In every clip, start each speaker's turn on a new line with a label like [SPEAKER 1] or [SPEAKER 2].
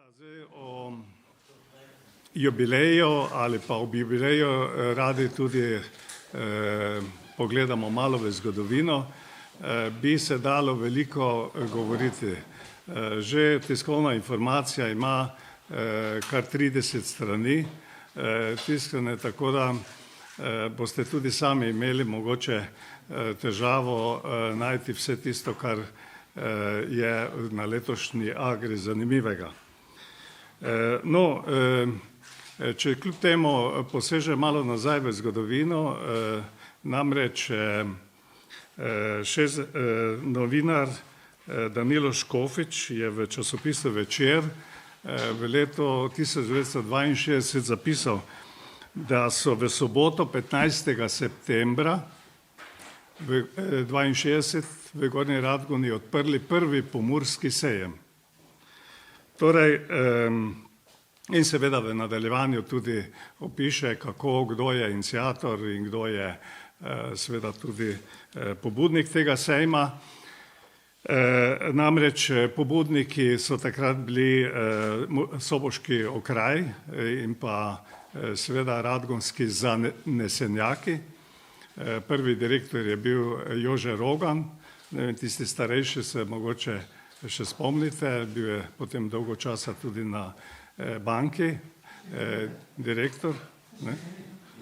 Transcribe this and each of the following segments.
[SPEAKER 1] Zdaj o jubileju ali pa ob jubileju radi tudi pogledamo malo v zgodovino, bi se dalo veliko govoriti. Že tiskovna informacija ima kar 30 strani tiskane, tako da boste tudi sami imeli mogoče težavo najti vse tisto, kar je na letošnji Agri zanimivega. No, če kljub temu poseže malo nazaj v zgodovino, namreč novinar Danilo Škofič je v časopisu Večer v letu 1962 zapisal, da so v soboto 15. septembra 1962 v Gornji Radgoni odprli prvi pomurski sejem. Torej, in seveda v nadaljevanju tudi opiše, kako, kdo je iniciator in kdo je seveda tudi pobudnik tega sejma. Namreč pobudniki so takrat bili soboški okraj in pa seveda radgonski zanesenjaki. Prvi direktor je bil Jože Rogan, ne vem, tisti starejši se mogoče še spomnite, bil je potem dolgo časa tudi na banki, direktor, ne?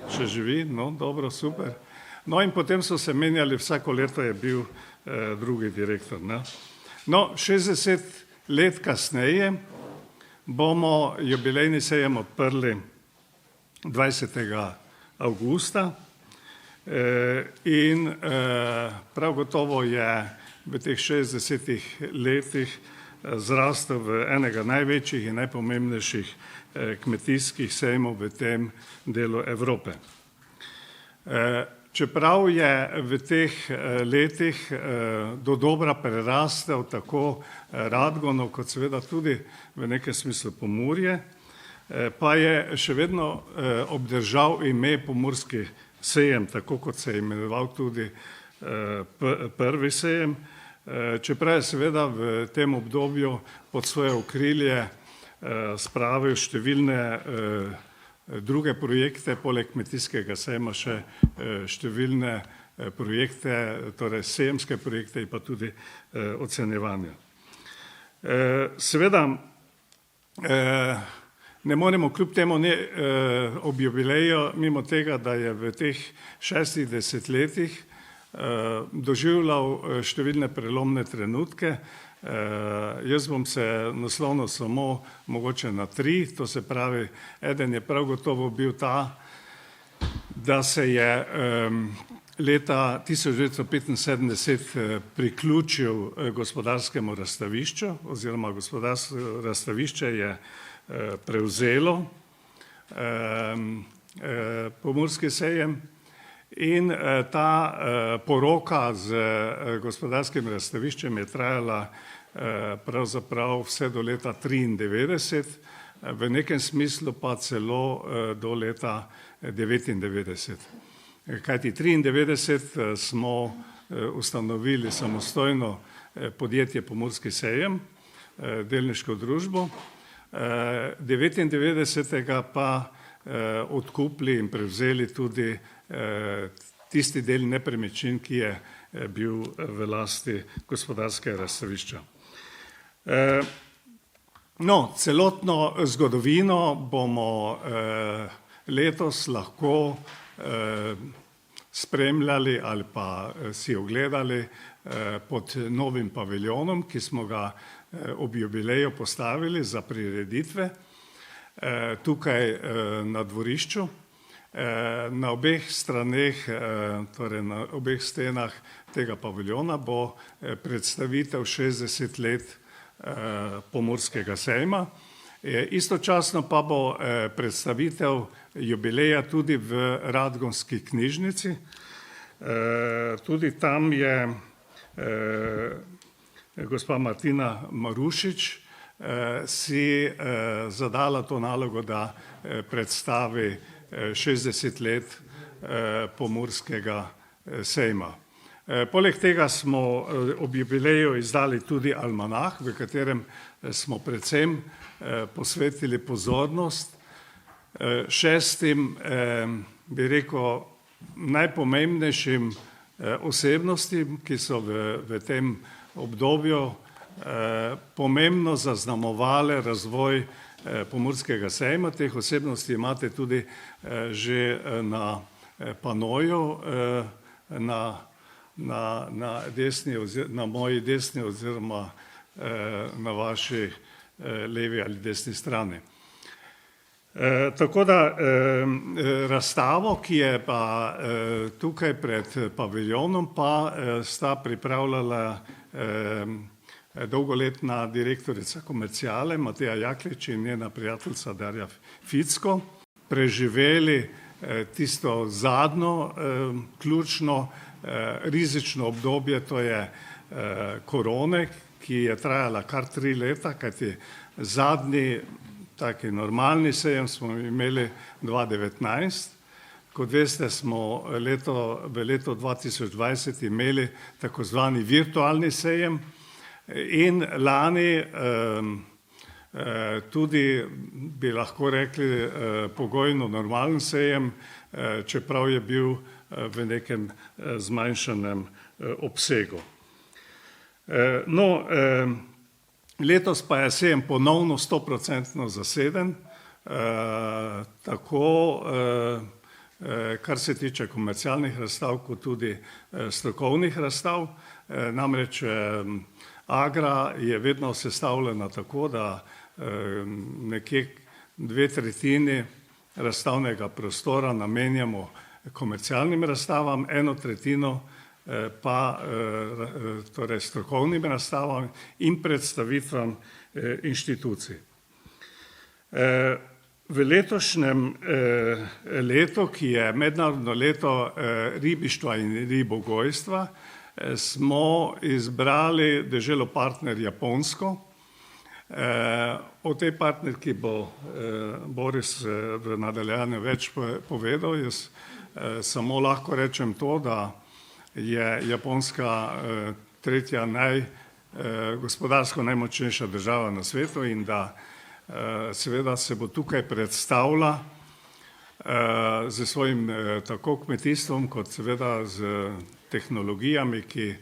[SPEAKER 1] Še živi, no dobro, super. No in potem so se menjali, vsako leto je bil drugi direktor. Ne? No, 60 let kasneje bomo jubilejni sejem odprli 20. avgusta in prav gotovo je v teh 60 letih zrastel v enega največjih in najpomembnejših kmetijskih sejmov v tem delu Evrope. Čeprav je v teh letih dodobra prerastel tako Radgono kot seveda tudi v nekem smislu Pomurje, pa je še vedno obdržal ime Pomurski sejem, tako kot se je imenoval tudi prvi sejem, čeprav je seveda v tem obdobju pod svoje okrilje spravil številne druge projekte, poleg kmetijskega sejma še številne projekte, torej sejemske projekte in pa tudi ocenjevanja. Seveda ne moremo kljub temu ob jubileju mimo tega, da je v teh 60 letih doživljal številne prelomne trenutke. Jaz bom se naslovil samo mogoče na 3, to se pravi, eden je prav gotovo bil ta, da se je leta 1975 priključil gospodarskemu razstavišču oziroma gospodarsko razstavišče je prevzelo Pomurski sejem. In ta poroka z gospodarskim razstaviščem je trajala pravzaprav vse do leta 1993, v nekem smislu pa celo do leta 1999. Kajti 1993 smo ustanovili samostojno podjetje Pomurski sejem, delniško družbo, 1999. Pa odkupili in prevzeli tudi tisti del nepremičnin, ki je bil v lasti gospodarskega razstavišča. No, celotno zgodovino bomo letos lahko spremljali ali pa si ogledali pod novim paviljonom, ki smo ga ob jubileju postavili za prireditve tukaj na dvorišču. Na obeh straneh, torej na obeh stenah tega paviljona bo predstavitev 60 let Pomurskega sejma. Istočasno pa bo predstavitev jubileja tudi v Radgonski knjižnici. Tudi tam je gospa Martina Marušič si zadala to nalogo, da predstavi 60 let Pomurskega sejma. Poleg tega smo ob jubileju izdali tudi almanah, v katerem smo predvsem posvetili pozornost šestim, bi rekel, najpomembnejšim osebnostim, ki so v tem obdobju pomembno zaznamovale razvoj Pomurskega sejma. Teh osebnosti imate tudi že na panoju, na moji desni oziroma na vaši levi ali desni strani. Tako da razstavo, ki je pa tukaj pred paviljonom, pa sta pripravljala dolgoletna direktorica Komerciale Mateja Jaklič in njena prijateljica Darja Ficko, preživeli tisto zadnjo ključno rizično obdobje, to je korone, ki je trajala kar 3 leta, kajti zadnji taki normalni sejem smo imeli 2019. Kot veste, smo v letu 2020 imeli tako zvani virtualni sejem in lani tudi, bi lahko rekli, pogojno normalen sejem, čeprav je bil v nekem zmanjšanem obsegu. No, letos pa je sejem ponovno 100% zaseden, tako kar se tiče komercialnih razstav, kot tudi strokovnih razstav. Namreč Agra je vedno sestavljena tako, da nekje 2/3 razstavnega prostora namenjamo komercialnim razstavam, 1/3 pa torej strokovnim razstavam in predstavitvam inštitucij. V letošnjem letu, ki je mednarodno leto ribištva in ribogojstva, smo izbrali deželo partner Japonsko. O tej partnerki bo Boris v nadaljevanju več povedal. Jaz samo lahko rečem to, da je Japonska tretja gospodarsko najmočnejša država na svetu in da seveda se bo tukaj predstavila z svojim tako kmetijstvom, kot seveda z tehnologijami, ki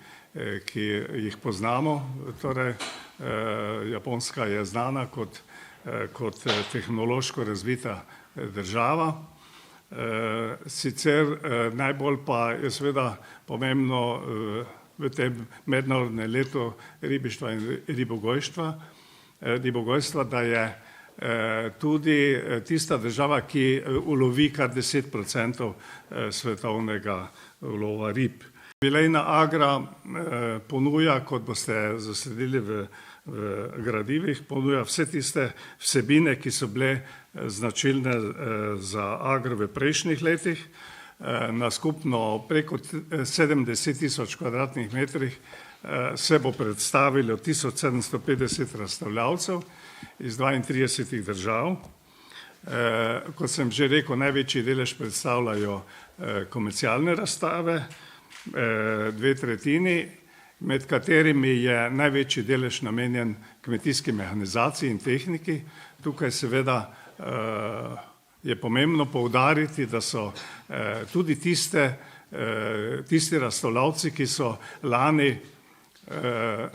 [SPEAKER 1] jih poznamo. Torej, Japonska je znana kot tehnološko razvita država. Sicer najbolj pa je seveda pomembno v tem mednarodnem letu ribištva in ribogojstva, da je tudi tista država, ki ulovi kar 10% svetovnega ulova rib. Jubilejna Agra ponuja, kot boste zasledili v gradivih, ponuja vse tiste vsebine, ki so bile značilne za Agro v prejšnjih letih. Na skupno preko 70.000 kvadratnih metrih se bo predstavilo 1750 razstavljavcev iz 32 držav. Kot sem že rekel, največji delež predstavljajo komercialne razstave, 2/3, med katerimi je največji delež namenjen kmetijski mehanizaciji in tehniki. Tukaj seveda je pomembno poudariti, da so tudi tisti razstavljavci, ki so lani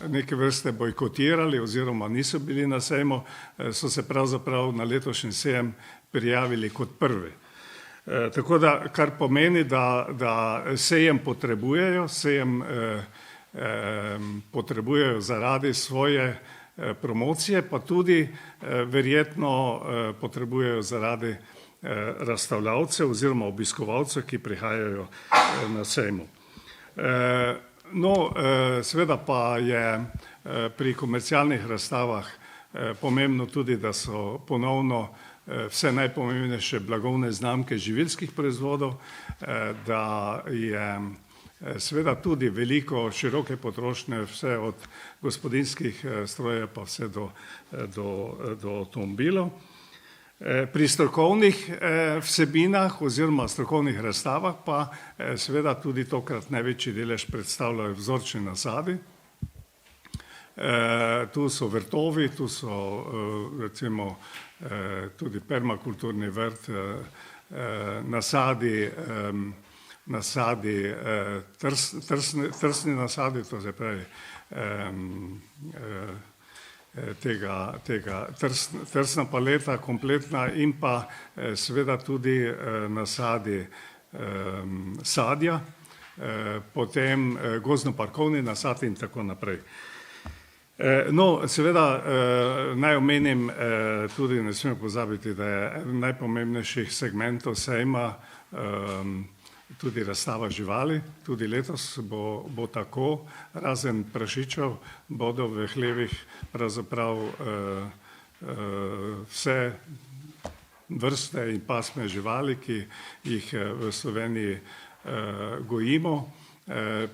[SPEAKER 1] neke vrste bojkotirali oziroma niso bili na sejmu, so se pravzaprav na letošnji sejem prijavili kot prvi. Tako da, kar pomeni, da sejem potrebujejo zaradi svoje promocije, pa tudi verjetno potrebujejo zaradi razstavljavcev oziroma obiskovalcev, ki prihajajo na sejmu. No, seveda pa je pri komercialnih razstavah pomembno tudi, da so ponovno vse najpomembnejše blagovne znamke živilskih proizvodov, da je seveda tudi veliko široke potrošnje, vse od gospodinjskih strojev pa vse do avtomobilov. Pri strokovnih vsebinah oziroma strokovnih razstavah pa seveda tudi tokrat največji delež predstavljajo vzorčni nasadi. Tu so vrtovi, tu so recimo tudi permakulturni vrt, trsni nasadi, to se pravi trsna paleta kompletna in pa seveda tudi nasadi sadja, potem gozdno-parkovni nasad in tako naprej. No, seveda naj omenim tudi, ne smemo pozabiti, da je eden najpomembnejših segmentov sejma tudi razstava živali. Tudi letos bo tako, razen prašičev, bodo v hlevih pravzaprav vse vrste in pasme živali, ki jih v Sloveniji gojimo.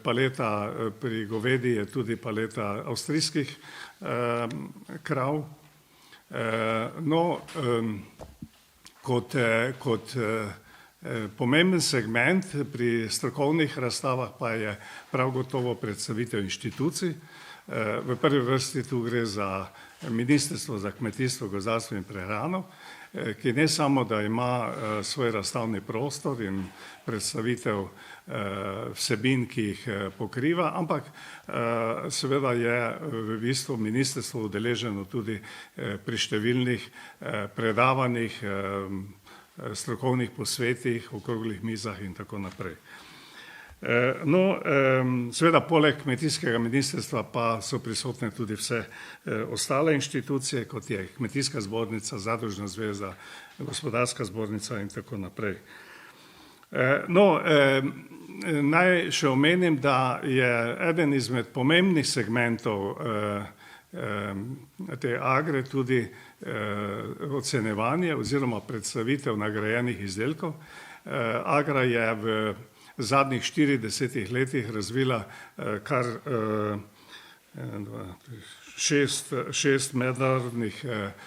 [SPEAKER 1] Paleta pri govedi je tudi paleta avstrijskih krav. No, kot pomemben segment pri strokovnih razstavah pa je prav gotovo predstavitev inštitucij. V prvi vrsti tu gre za Ministrstvo za kmetijstvo, gozdarstvo in prehrano, ki ne samo, da ima svoj razstavni prostor in predstavitev vsebin, ki jih pokriva, ampak seveda je v bistvu ministrstvo udeleženo tudi pri številnih predavanjih, strokovnih posvetih, okroglih mizah in tako naprej. No, seveda poleg kmetijskega ministrstva pa so prisotne tudi vse ostale inštitucije, kot je Kmetijska zbornica, Zadružna zveza, Gospodarska zbornica in tako naprej. No, naj še omenim, da je eden izmed pomembnih segmentov te Agre tudi ocenjevanje oziroma predstavitev nagrajenih izdelkov. Agra je v zadnjih 40 letih razvila kar 6 mednarodnih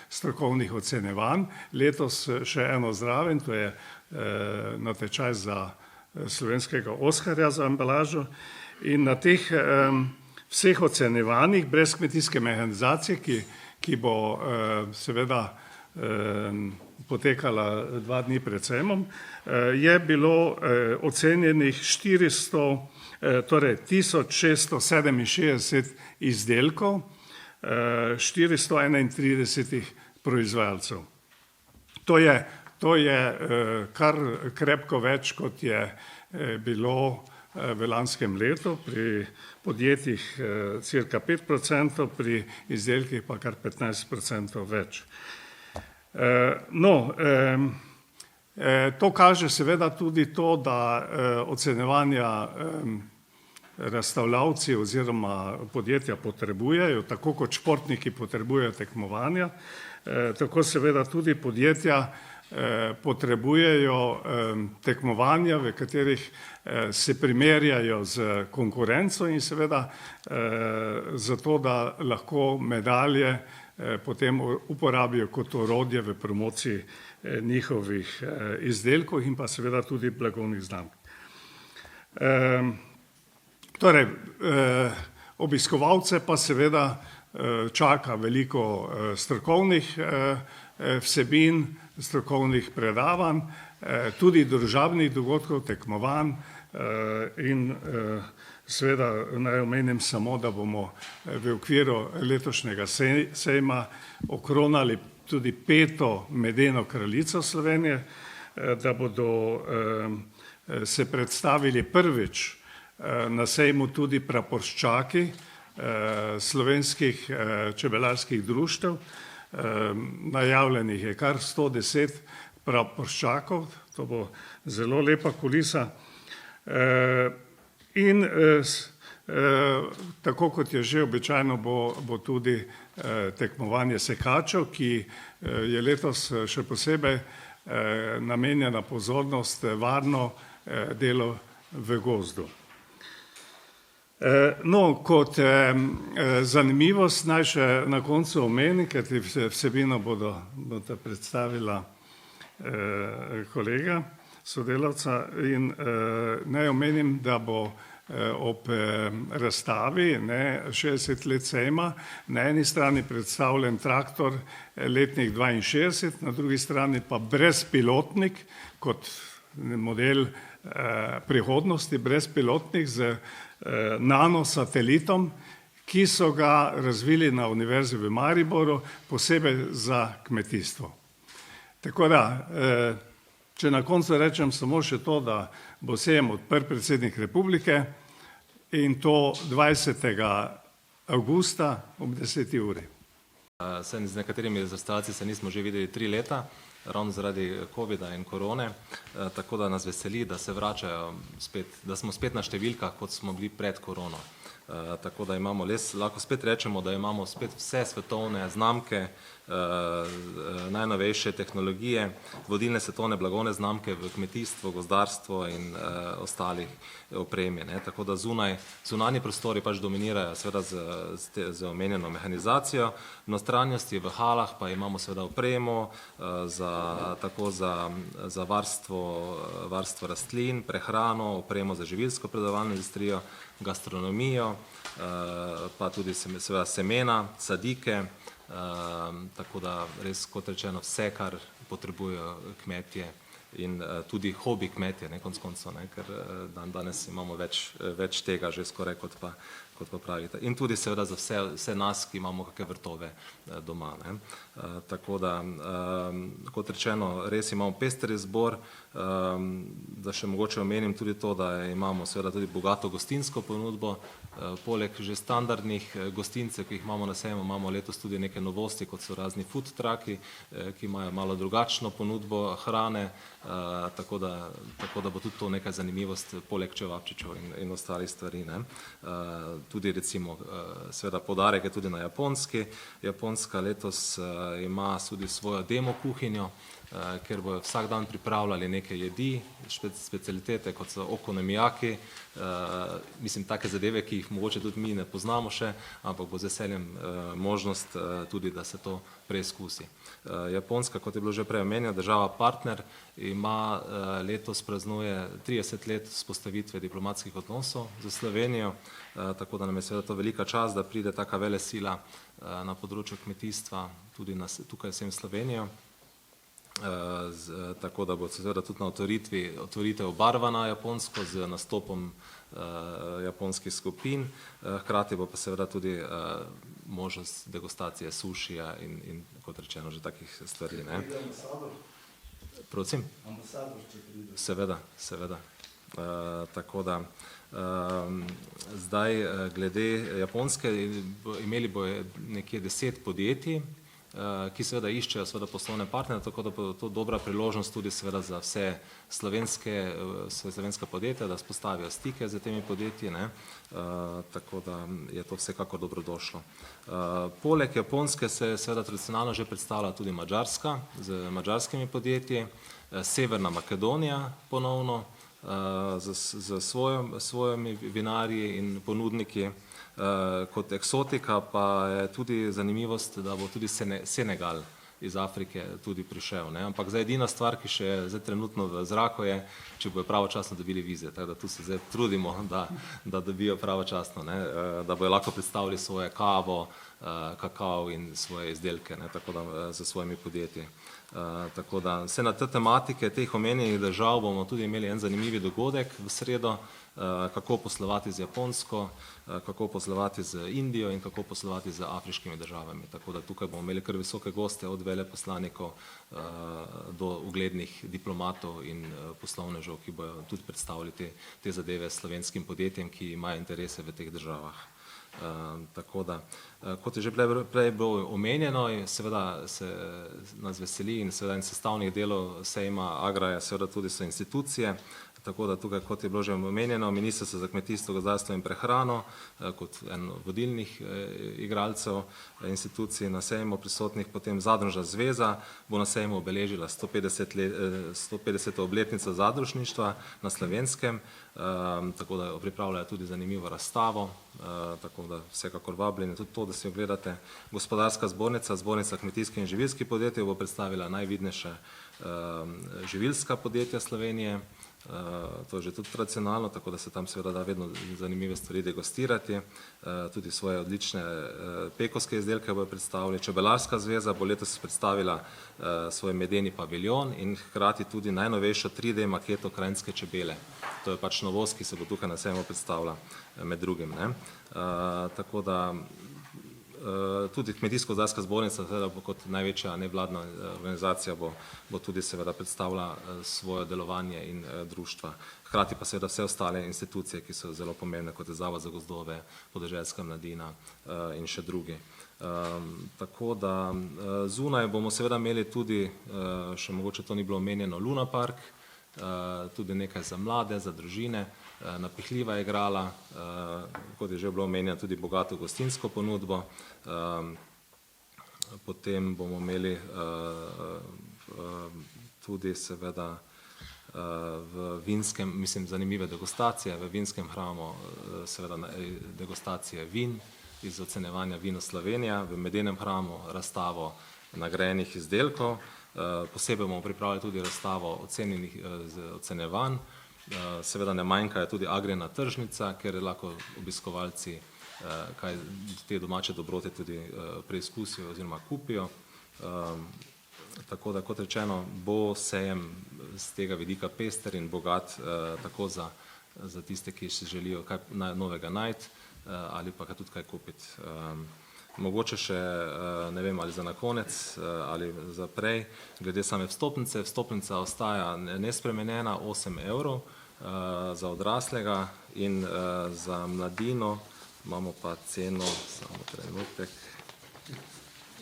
[SPEAKER 1] strokovnih ocenjevanj. Letos še eno zraven, to je natečaj za slovenskega Oskarja za embalažo. In na teh vseh ocenjevanjih brez kmetijske mehanizacije, ki bo seveda potekala 2 dni pred sejmom, je bilo ocenjenih 1667 izdelkov 431 proizvajalcev. To je kar krepko več, kot je bilo v lanskem letu, pri podjetjih cirka 5%, pri izdelkih pa kar 15% več. No, to kaže seveda tudi to, da ocenjevanja razstavljavci oziroma podjetja potrebujejo, tako kot športniki potrebujejo tekmovanja, tako seveda tudi podjetja potrebujejo tekmovanja, v katerih se primerjajo z konkurenco in seveda zato, da lahko medalje potem uporabijo kot orodje v promociji njihovih izdelkov in pa seveda tudi blagovnih znamk. Torej, obiskovalce pa seveda čaka veliko strokovnih vsebin, strokovnih predavanj, tudi družabnih dogodkov, tekmovanj in seveda naj omenim samo, da bomo v okviru letošnjega sejma okronali tudi 5. medeno kraljico Slovenije, da bodo se predstavili prvič na sejmu tudi praporščaki slovenskih čebelarskih društev. Najavljenih je kar 110 praporščakov, to bo zelo lepa kulisa. In tako kot je že običajno, bo tudi tekmovanje sekačev, ki je letos še posebej namenjena pozornost varno delo v gozdu. No, kot zanimivost naj še na koncu omenim, ker ti vsebino bodo predstavila kolega, sodelavca, in naj omenim, da bo ob razstavi 60 let sejma na eni strani predstavljen traktor letnik 62, na drugi strani pa brezpilotnik kot model prihodnosti, brezpilotnik z nanosatelitom, ki so ga razvili na Univerzi v Mariboru posebej za kmetijstvo. Tako da, če na koncu rečem samo še to, da bo sejem odprl predsednik Republike in to 20. avgusta ob 10. uri.
[SPEAKER 2] Z nekaterimi razstavci se nismo že videli 3 leta, ravno zaradi covida in korone, tako da nas veseli, da se vračajo spet, da smo spet na številkah, kot smo bili pred korono. Tako da imamo lahko spet rečemo, da imamo spet vse svetovne znamke, najnovejše tehnologije, vodilne svetovne blagovne znamke v kmetijstvu, gozdarstvu in ostalih opremi. Tako da zunanji prostori pač dominirajo seveda z omenjeno mehanizacijo, v notranjosti v halah pa imamo seveda opremo tako za varstvo rastlin, prehrano, opremo za živilsko predelovalno industrijo, gastronomijo, pa tudi seveda semena, sadike, tako da res, kot rečeno, vse, kar potrebujejo kmetje in tudi hobi kmetje, konec koncev, ker danes imamo več tega že skoraj kot pa pravite. In tudi seveda za vse nas, ki imamo kakšne vrtove doma. Tako da, kot rečeno, res imamo pester izbor, da še mogoče omenim tudi to, da imamo seveda tudi bogato gostinsko ponudbo, poleg že standardnih gostincev, ki jih imamo na sejmu, imamo letos tudi neke novosti, kot so razni food trucki, ki imajo malo drugačno ponudbo hrane, tako da bo tudi to neka zanimivost, poleg čevapčičev in ostalih stvari. Tudi recimo, seveda poudarek je tudi na Japonski. Japonska letos ima tudi svojo demo kuhinjo, ker bojo vsak dan pripravljali neke jedi, specialitete, kot so okonomiyaki, mislim, take zadeve, ki jih mogoče tudi mi ne poznamo še, ampak bo z veseljem možnost tudi, da se to preizkusi. Japonska, kot je bilo že prej omenjeno, država partner, ima letos praznuje 30 let vzpostavitve diplomatskih odnosov z Slovenijo, tako da nam je seveda to velika čast, da pride taka velesila na področju kmetijstva tudi tukaj sem v Slovenijo. Tako da bo seveda tudi na otvoritev obarvana japonsko z nastopom japonskih skupin, hkrati bo pa seveda tudi možnost degustacije sušija in kot rečeno že takih stvari. Prosim? Seveda. Tako da zdaj glede Japonske imeli bo nekje 10 podjetij, ki seveda iščejo seveda poslovne partnerje, tako da bo to dobra priložnost tudi seveda za vse slovenska podjetja, da spostavijo stike z temi podjetji, tako da je to vsekakor dobrodošlo. Poleg Japonske se seveda tradicionalno že predstavlja tudi Madžarska z madžarskimi podjetji, Severna Makedonija ponovno z svojimi vinarji in ponudniki. Kot eksotika pa je tudi zanimivost, da bo tudi Senegal iz Afrike tudi prišel. Ampak zdaj edina stvar, ki še je trenutno v zraku je, če bojo pravočasno dobili vize. Tako da tu se zdaj trudimo, da dobijo pravočasno, da bojo lahko predstavili svoje kavo, kakao in svoje izdelke, tako da za svojimi podjetji. Tako da se na te tematike teh omenjenih držav bomo tudi imeli en zanimivi dogodek v sredo, kako poslovati z Japonsko, kako poslovati z Indijo in kako poslovati z afriškimi državami. Tako da tukaj bomo imeli kar visoke goste, od veleposlanikov do uglednih diplomatov in poslovnežev, ki bojo tudi predstavili te zadeve slovenskim podjetjem, ki imajo interese v teh državah. Tako da, kot je že prej bilo omenjeno, seveda se nas veseli in seveda en sestavnih delov sejma Agra je seveda tudi so institucije, Tako da tukaj, kot je bilo že omenjeno, Ministrstvo za kmetijstvo, gozdarstvo in prehrano kot en vodilnih igralcev institucij na sejmu prisotnih, potem Zadružna zveza bo na sejmu obeležila 150. obletnico zadružništva na Slovenskem, tako da pripravljajo tudi zanimivo razstavo, tako da vsekakor vabljeni tudi to, da si ogledate. Gospodarska zbornica, Zbornica kmetijskih in živilskih podjetij bo predstavila najvidnejše živilska podjetja Slovenije. To je že tudi tradicionalno, tako da se tam seveda da vedno zanimive stvari degustirati, tudi svoje odlične pekovske izdelke bo predstavili. Čebelarska zveza bo letos predstavila svoj medeni paviljon in hkrati tudi najnovejšo 3D maketo krajinske čebele. To je pač novost, ki se bo tukaj na sejmu predstavila med drugim. Tako da tudi Kmetijsko-gozdarska zbornica kot največja nevladna organizacija bo tudi seveda predstavila svoje delovanje in društva. Hkrati pa seveda vse ostale institucije, ki so zelo pomembne, kot je Zavod za gozdove, Podeželska mladina in še drugi. Tako da zunaj bomo seveda imeli tudi, še mogoče to ni bilo omenjeno, Luna Park, tudi nekaj za mlade, za družine, napihljiva igrala, kot je že bilo omenjeno, tudi bogato gostinsko ponudbo. Potem bomo imeli tudi seveda v vinskem, mislim, zanimive degustacije, v vinskem hramu seveda degustacije vin iz ocenjevanja Vino Slovenija, v medenem hramu razstavo nagrajenih izdelkov. Posebej bomo pripravili tudi razstavo ocenjevanj. Seveda ne manjka tudi agrena tržnica, kjer lahko obiskovalci kaj te domače dobrote tudi preizkusijo oziroma kupijo. Tako da, kot rečeno, bo sejem z tega vidika pester in bogat tako za tiste, ki si želijo kaj novega najti ali pa tudi kaj kupiti. Mogoče še, ne vem, ali za na konec ali za prej, glede same vstopnice. Vstopnica ostaja nespremenjena, 8 evrov za odraslega in za mladino imamo pa ceno, samo trenutek,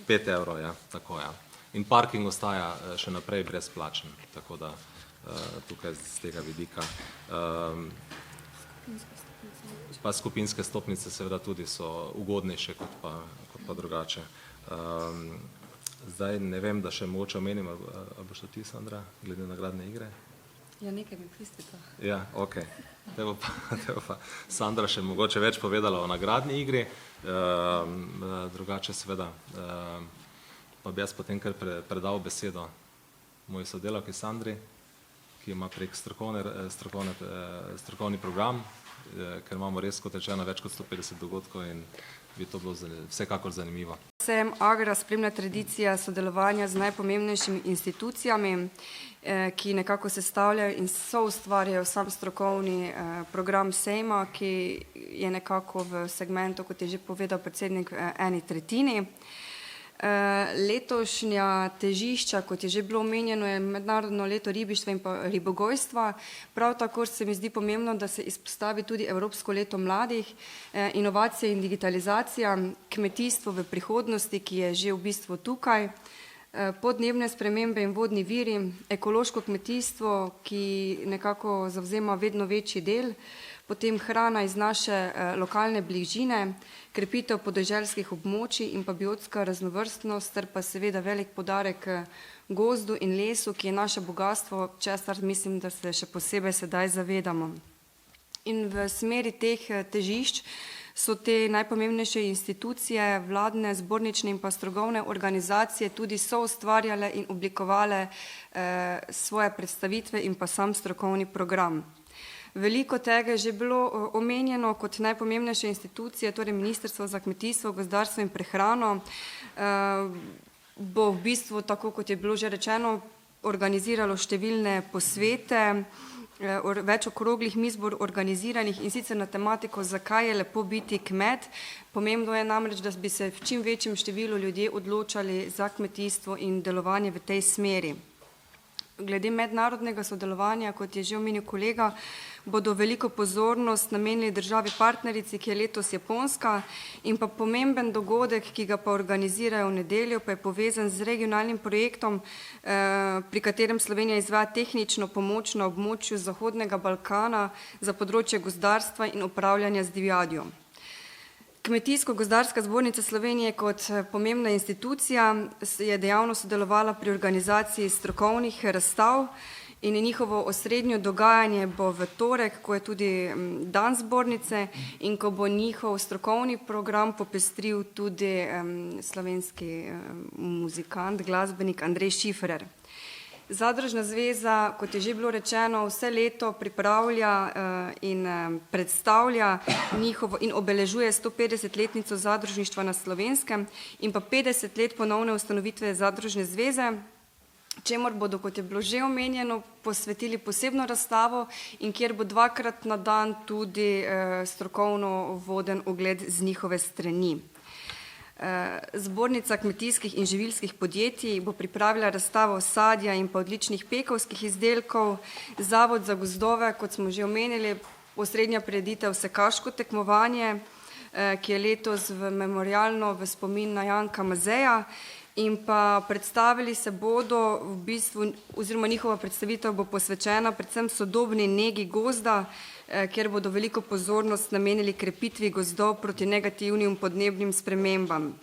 [SPEAKER 2] 5 evrov, ja, tako ja. In parking ostaja še naprej brezplačen, tako da tukaj z tega vidika. Pa skupinske stopnice seveda tudi so ugodnejše kot pa drugače. Zdaj ne vem, da še mogoče omenim, ali boš to ti, Sandra, glede nagradne igre?
[SPEAKER 3] Ja, nekaj mi pristita.
[SPEAKER 2] Ja, ok. Te bo pa Sandra še mogoče več povedala o nagradni igri, drugače seveda pa bi jaz potem kar predal besedo moji sodelavki Sandri, ki ima prek strokovni program, ker imamo res, kot rečeno, več kot 150 dogodkov in bi to bilo vsekakor zanimivo.
[SPEAKER 3] Sejem Agra spremlja tradicija sodelovanja z najpomembnejšimi institucijami, ki nekako sestavljajo in soustvarjajo sam strokovni program sejma, ki je nekako v segmentu, kot je že povedal predsednik, 1/3. Letošnja težišča, kot je že bilo omenjeno, je mednarodno leto ribištva in pa ribogojstva. Prav tako se mi zdi pomembno, da se izpostavi tudi Evropsko leto mladih, inovacije in digitalizacija, kmetijstvo v prihodnosti, ki je že v bistvu tukaj, podnebne spremembe in vodni viri, ekološko kmetijstvo, ki nekako zavzema vedno večji del, potem hrana iz naše lokalne bližine, krepitev podeželskih območij in pa biotska raznovrstnost, ter pa seveda velik poudarek gozdu in lesu, ki je naše bogatstvo, česar mislim, da se še posebej sedaj zavedamo. In v smeri teh težišč so te najpomembnejše institucije, vladne, zbornične in pa strokovne organizacije tudi soustvarjale in oblikovale svoje predstavitve in pa sam strokovni program. Veliko tega je že bilo omenjeno kot najpomembnejše institucije, torej Ministrstvo za kmetijstvo, gozdarstvo in prehrano bo v bistvu, tako kot je bilo že rečeno, organiziralo številne posvete, več okroglih miz bo organiziranih in sicer na tematiko, zakaj je lepo biti kmet. Pomembno je namreč, da bi se v čim večjem številu ljudje odločali za kmetijstvo in delovanje v tej smeri. Glede mednarodnega sodelovanja, kot je že omenil kolega, bodo veliko pozornost namenili državi partnerici, ki je letos Japonska, in pa pomemben dogodek, ki ga pa organizirajo v nedeljo, pa je povezan z regionalnim projektom, pri katerem Slovenija izvaja tehnično pomoč na območju Zahodnega Balkana za področje gozdarstva in upravljanja z divjadjo. Kmetijsko-gozdarska zbornica Slovenije kot pomembna institucija je dejavno sodelovala pri organizaciji strokovnih razstav in njihovo osrednjo dogajanje bo v torek, ko je tudi dan zbornice in ko bo njihov strokovni program popestril tudi slovenski muzikant, glasbenik Andrej Šifrer. Zadružna zveza, kot je že bilo rečeno, vse leto pripravlja in predstavlja njihovo in obeležuje 150-letnico zadružništva na Slovenskem in pa 50 let ponovne ustanovitve zadružne zveze, čemur bodo, kot je bilo že omenjeno, posvetili posebno razstavo in kjer bo 2-krat na dan tudi strokovno voden ogled z njihove strani. Zbornica kmetijskih in živilskih podjetij bo pripravila razstavo sadja in pa odličnih pekovskih izdelkov. Zavod za gozdove, kot smo že omenili, osrednja prireditev sekaško tekmovanje, ki je letos memorialno v spomin na Janka Mazeja, in pa predstavili se bodo v bistvu, oziroma njihova predstavitev bo posvečena predvsem sodobni negi gozda, kjer bodo veliko pozornost namenili krepitvi gozdov proti negativnim podnebnim spremembam.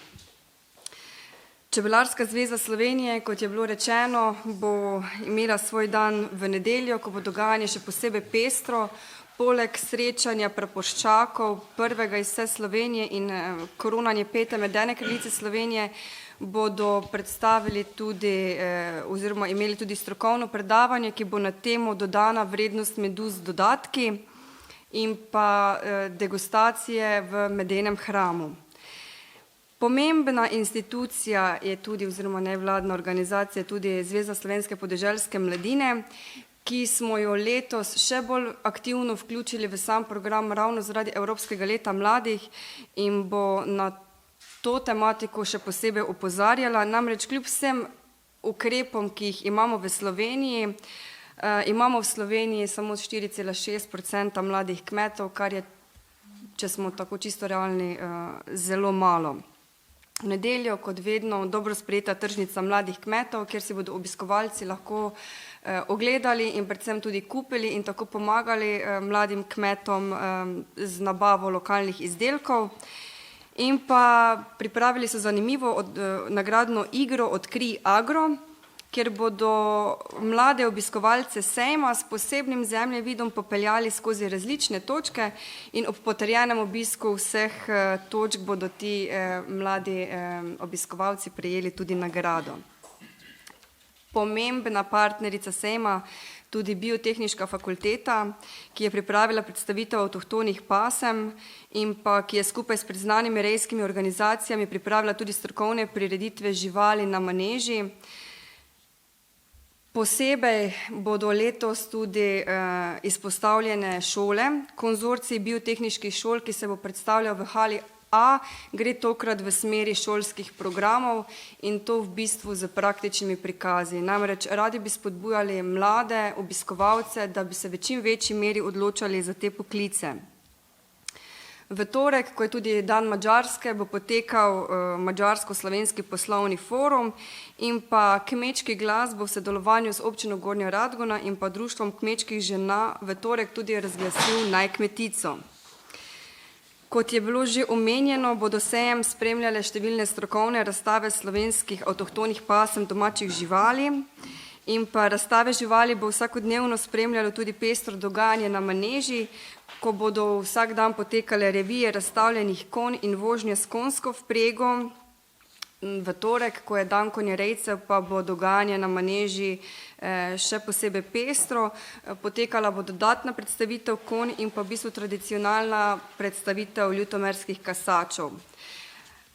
[SPEAKER 3] Čebelarska zveza Slovenije, kot je bilo rečeno, bo imela svoj dan v nedeljo, ko bo dogajanje še posebej pestro. Poleg srečanja praporščakov, prvega iz vse Slovenije in koronanje 5. medene kraljice Slovenije, bodo predstavili tudi oziroma imeli tudi strokovno predavanje, ki bo na temo dodana vrednost medu z dodatki in pa degustacije v medenem hramu. Pomembna institucija je tudi, oziroma nevladna organizacija, tudi Zveza slovenske podeželske mladine, ki smo jo letos še bolj aktivno vključili v sam program ravno zaradi Evropskega leta mladih in bo na to tematiko še posebej opozarjala. Namreč kljub vsem ukrepom, ki jih imamo v Sloveniji, imamo v Sloveniji samo 4,6% mladih kmetov, kar je, če smo tako čisto realni, zelo malo. V nedeljo, kot vedno, dobro sprejeta tržnica mladih kmetov, kjer si bodo obiskovalci lahko ogledali in predvsem tudi kupili in tako pomagali mladim kmetom z nabavo lokalnih izdelkov. In pa pripravili so zanimivo nagradno igro Odkrij Agro, kjer bodo mlade obiskovalce sejma s posebnim zemljevidom popeljali skozi različne točke in ob potrjenem obisku vseh točk bodo ti mladi obiskovalci prejeli tudi nagrado. Pomembna partnerica sejma, tudi Biotehniška fakulteta, ki je pripravila predstavitev avtohtonih pasem in pa ki je skupaj s priznanimi rejskimi organizacijami pripravila tudi strokovne prireditve živali na maneži. Posebej bodo letos tudi izpostavljene šole, konzorcij biotehniških šol, ki se bo predstavljal v hali A, gre tokrat v smeri šolskih programov in to v bistvu z praktičnimi prikazi. Namreč radi bi spodbujali mlade obiskovalce, da bi se v čim večji meri odločali za te poklice. V torek, ko je tudi dan Madžarske, bo potekal Madžarsko-slovenski poslovni forum in pa kmečki glas bo v sodelovanju z občino Gornja Radgona in pa društvom kmečkih žena v torek tudi razglasil Naj kmetico. Kot je bilo že omenjeno, bodo sejem spremljale številne strokovne razstave slovenskih avtohtonih pasem domačih živali in pa razstave živali bo vsakodnevno spremljalo tudi pestro dogajanje na maneži, ko bodo vsak dan potekale revije razstavljenih konj in vožnje s konjsko vprego. V torek, ko je dan konjerejcev, pa bo dogajanje na maneži še posebej pestro. Potekala bo dodatna predstavitev konj in pa v bistvu tradicionalna predstavitev ljutomerskih kasačev.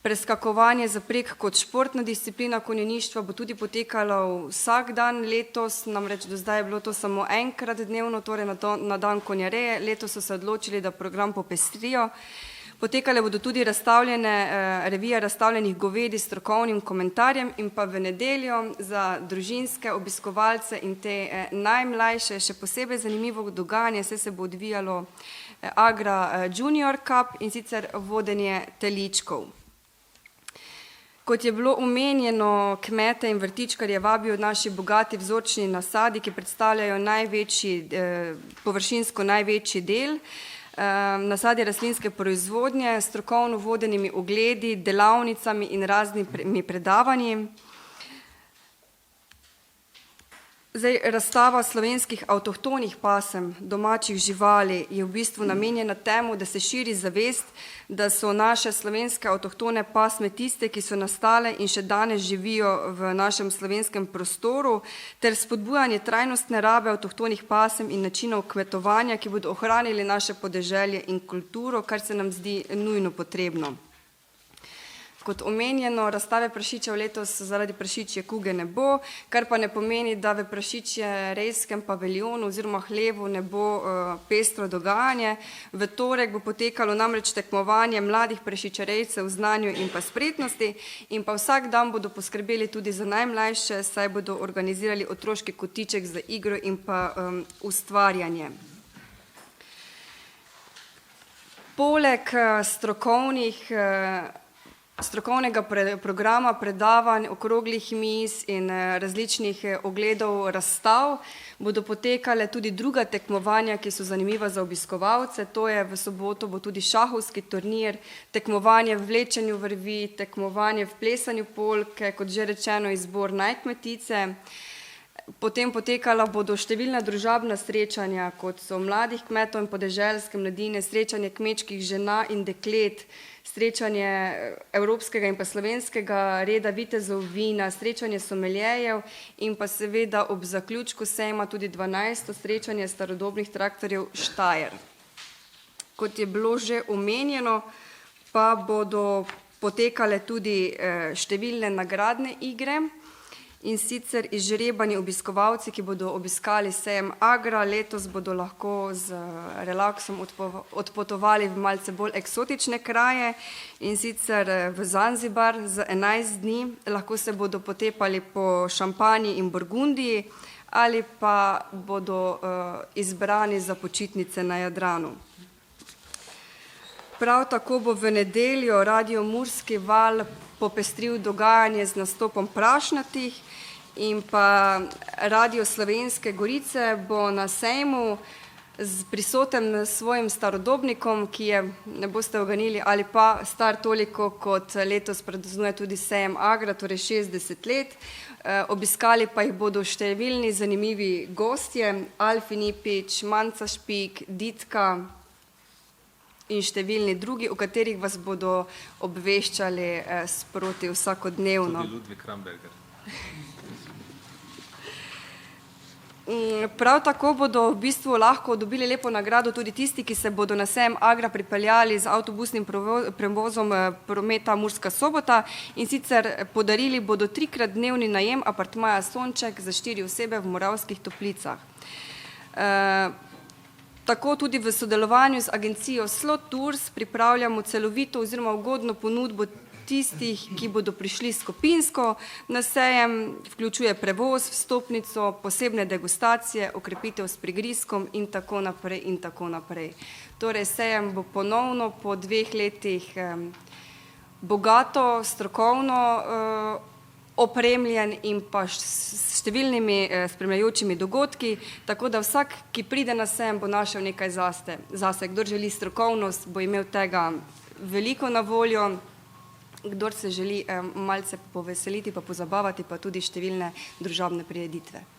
[SPEAKER 3] Preskakovanje zapreg kot športna disciplina konjeništva bo tudi potekalo vsak dan letos, namreč do zdaj je bilo to samo enkrat dnevno, torej na dan konjereje. Letos so se odločili, da program popestrijo. Potekale bodo tudi revije razstavljenih govedi s strokovnim komentarjem in pa v nedeljo za družinske obiskovalce in te najmlajše še posebej zanimivo dogajanje, se bo odvijalo Agra Junior Cup in sicer vodenje teličkov. Kot je bilo omenjeno, kmete in vrtičkarje vabijo naši bogati vzorčni nasadi, ki predstavljajo površinsko največji del, nasadje rastlinske proizvodnje, strokovno vodenimi ogledi, delavnicami in raznimi predavanji. Razstava slovenskih avtohtonih pasem, domačih živali je v bistvu namenjena temu, da se širi zavest, da so naše slovenske avtohtone pasme tiste, ki so nastale in še danes živijo v našem slovenskem prostoru, ter spodbujanje trajnostne rabe avtohtonih pasem in načinov kmetovanja, ki bodo ohranili naše podeželje in kulturo, kar se nam zdi nujno potrebno. Kot omenjeno, razstave prašičev letos zaradi prašičje kuge ne bo, kar pa ne pomeni, da v prašičje rejskem paviljonu oziroma hlevu ne bo pestro dogajanje. V torek bo potekalo namreč tekmovanje mladih prašičerejcev v znanju in pa spretnosti in pa vsak dan bodo poskrbeli tudi za najmlajše, saj bodo organizirali otroški kotiček za igro in pa ustvarjanje. Poleg strokovnega programa, predavanj, okroglih miz in različnih ogledov razstav bodo potekale tudi druga tekmovanja, ki so zanimiva za obiskovalce. To je v soboto bo tudi šahovski turnir, tekmovanje v vlečenju vrvi, tekmovanje v plesanju polke, kot že rečeno izbor najkmetice. Potem potekala bodo številna družabna srečanja, kot so mladih kmetov in podeželske mladine, srečanje kmečkih žena in deklet, srečanje evropskega in pa slovenskega reda vitezov vina, srečanje someljejev in pa seveda ob zaključku sejma tudi 12. srečanje starodobnih traktorjev Štajer. Kot je bilo že omenjeno, pa bodo potekale tudi številne nagradne igre, in sicer izžrebani obiskovalci, ki bodo obiskali sejem Agra, letos bodo lahko z relaksom odpotovali v malce bolj eksotične kraje in sicer v Zanzibar za 11 dni, lahko se bodo potepali po Šampanji in Burgundiji ali pa bodo izbrani za počitnice na Jadranu. Prav tako bo v nedeljo Radio Murski val popestril dogajanje z nastopom Prašnatih in pa Radio Slovenske Gorice bo na sejmu prisoten svojim starodobnikom, ki je, ne boste oganili, ali pa star toliko, kot letos praznuje tudi sejem Agra, torej 60 let. Obiskali pa jih bodo številni zanimivi gostje, Alfi Nipič, Manca Špik, Ditka in številni drugi, o katerih vas bodo obveščali sproti vsakodnevno.
[SPEAKER 2] Tudi Ludvik Kramberger.
[SPEAKER 3] Prav tako bodo v bistvu lahko dobili lepo nagrado tudi tisti, ki se bodo na sejem Agra pripeljali z avtobusnim prevozom prometa Murska Sobota in sicer podarili bodo 3-krat dnevni najem apartmaja Sonček za 4 osebe v Moravskih Toplicah. Tako tudi v sodelovanju z agencijo Slot Tours pripravljamo celovito oziroma ugodno ponudbo tistih, ki bodo prišli skupinsko na sejem, vključuje prevoz, vstopnico, posebne degustacije, okrepitev s prigrizkom in tako naprej in tako naprej. Torej, sejem bo ponovno po 2 letih bogato, strokovno opremljen in pa s številnimi spremljajočimi dogodki, tako da vsak, ki pride na sejem, bo našel nekaj zase. Kdor želi strokovnost, bo imel tega veliko na voljo, kdor se želi malce poveseliti pa pozabavati, pa tudi številne družabne prireditve.